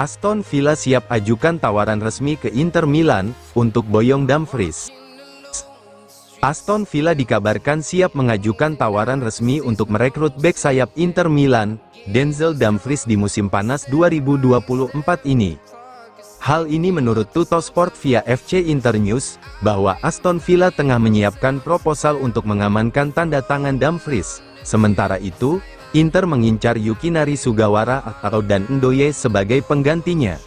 Aston Villa siap ajukan tawaran resmi ke Inter Milan untuk Boyong Dumfries. Aston Villa dikabarkan siap mengajukan tawaran resmi untuk merekrut bek sayap Inter Milan, Denzel Dumfries di musim panas 2024 ini. Hal ini menurut Tuttosport via FC Internews, bahwa Aston Villa tengah menyiapkan proposal untuk mengamankan tanda tangan Dumfries. Sementara itu, Inter mengincar Yukinari Sugawara atau Dan Ndoye sebagai penggantinya.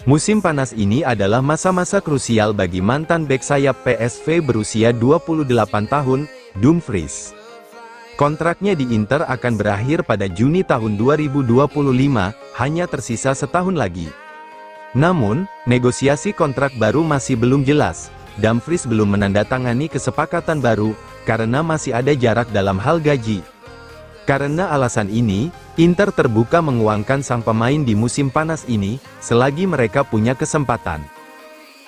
Musim panas ini adalah masa-masa krusial bagi mantan bek sayap PSV berusia 28 tahun, Dumfries. Kontraknya di Inter akan berakhir pada Juni tahun 2025, hanya tersisa setahun lagi. Namun, negosiasi kontrak baru masih belum jelas. Dumfries belum menandatangani kesepakatan baru, karena masih ada jarak dalam hal gaji. Karena alasan ini, Inter terbuka menguangkan sang pemain di musim panas ini, selagi mereka punya kesempatan.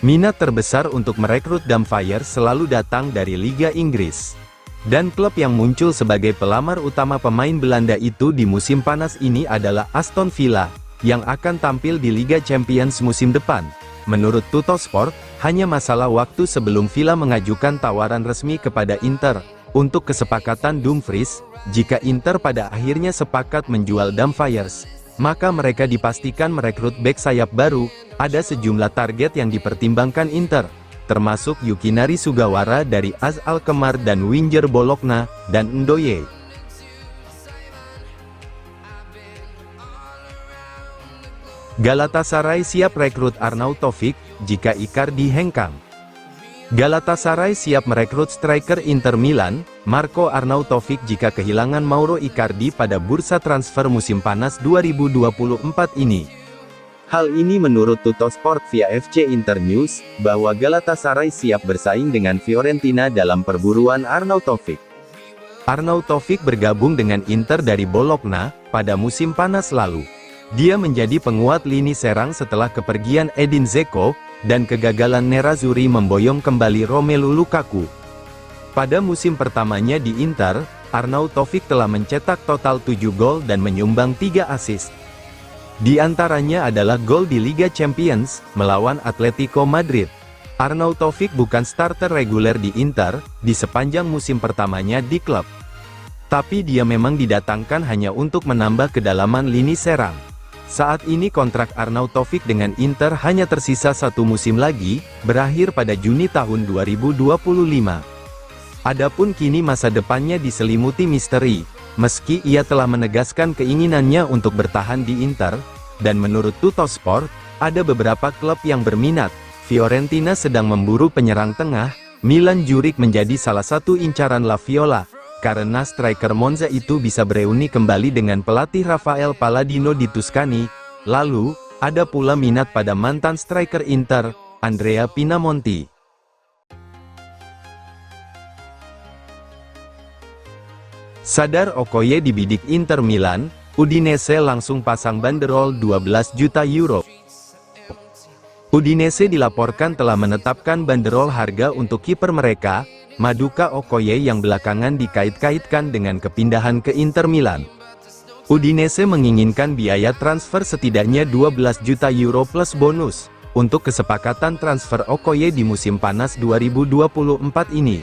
Minat terbesar untuk merekrut Dumfries selalu datang dari Liga Inggris. Dan klub yang muncul sebagai pelamar utama pemain Belanda itu di musim panas ini adalah Aston Villa, yang akan tampil di Liga Champions musim depan. Menurut Tuttosport, hanya masalah waktu sebelum Villa mengajukan tawaran resmi kepada Inter untuk kesepakatan Dumfries. Jika Inter pada akhirnya sepakat menjual Dumfries, maka mereka dipastikan merekrut bek sayap baru. Ada sejumlah target yang dipertimbangkan Inter, termasuk Yukinari Sugawara dari AZ Alkmaar dan winger Bologna, dan Ndoye. Galatasaray siap rekrut Arnautovic jika Icardi hengkang. Galatasaray siap merekrut striker Inter Milan, Marco Arnautovic jika kehilangan Mauro Icardi pada bursa transfer musim panas 2024 ini. Hal ini menurut Tuttosport via FC Internews, bahwa Galatasaray siap bersaing dengan Fiorentina dalam perburuan Arnautovic. Arnautovic bergabung dengan Inter dari Bologna pada musim panas lalu. Dia menjadi penguat lini serang setelah kepergian Edin Dzeko, dan kegagalan Nerazzurri memboyong kembali Romelu Lukaku. Pada musim pertamanya di Inter, Arnautovic telah mencetak total 7 gol dan menyumbang 3 assist. Di antaranya adalah gol di Liga Champions, melawan Atletico Madrid. Arnautovic bukan starter reguler di Inter, di sepanjang musim pertamanya di klub. Tapi dia memang didatangkan hanya untuk menambah kedalaman lini serang. Saat ini kontrak Arnautovic dengan Inter hanya tersisa 1 musim lagi, berakhir pada Juni tahun 2025. Adapun kini masa depannya diselimuti misteri, meski ia telah menegaskan keinginannya untuk bertahan di Inter, dan menurut Tuttosport, ada beberapa klub yang berminat. Fiorentina sedang memburu penyerang tengah, Milan Zurich menjadi salah satu incaran La Viola, karena striker Monza itu bisa bereuni kembali dengan pelatih Rafael Palladino di Tuscany. Lalu, ada pula minat pada mantan striker Inter, Andrea Pinamonti. Sadar Okoye dibidik Inter Milan, Udinese langsung pasang banderol 12 juta euro. Udinese dilaporkan telah menetapkan banderol harga untuk kiper mereka, Maduka Okoye, yang belakangan dikait-kaitkan dengan kepindahan ke Inter Milan. Udinese menginginkan biaya transfer setidaknya 12 juta euro plus bonus, untuk kesepakatan transfer Okoye di musim panas 2024 ini.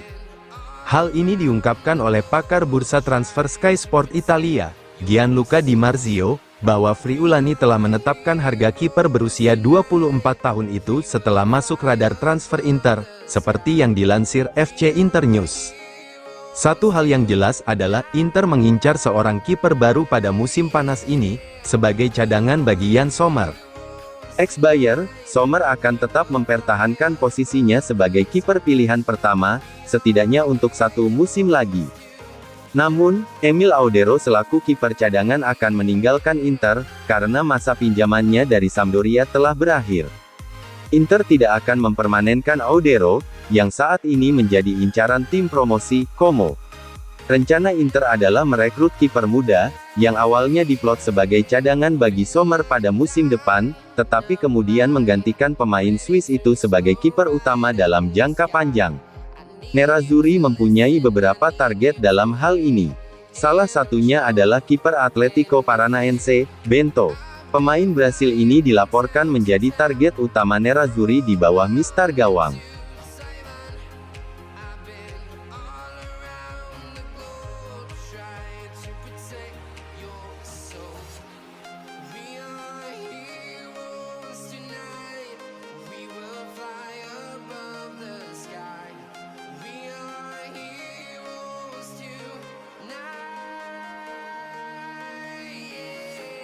Hal ini diungkapkan oleh pakar bursa transfer Sky Sport Italia, Gianluca Di Marzio, bahwa Friulani telah menetapkan harga kiper berusia 24 tahun itu setelah masuk radar transfer Inter, seperti yang dilansir FC Internews. Satu hal yang jelas adalah Inter mengincar seorang kiper baru pada musim panas ini, sebagai cadangan bagi Jan Sommer. Ex-Bayer, Sommer akan tetap mempertahankan posisinya sebagai kiper pilihan pertama, setidaknya untuk 1 musim lagi. Namun, Emil Audero selaku kiper cadangan akan meninggalkan Inter, karena masa pinjamannya dari Sampdoria telah berakhir. Inter tidak akan mempermanenkan Audero, yang saat ini menjadi incaran tim promosi, Como. Rencana Inter adalah merekrut kiper muda, yang awalnya diplot sebagai cadangan bagi Sommer pada musim depan, tetapi kemudian menggantikan pemain Swiss itu sebagai kiper utama dalam jangka panjang. Nerazzurri mempunyai beberapa target dalam hal ini. Salah satunya adalah kiper Atletico Paranaense, Bento. Pemain Brasil ini dilaporkan menjadi target utama Nerazzurri di bawah mistar gawang.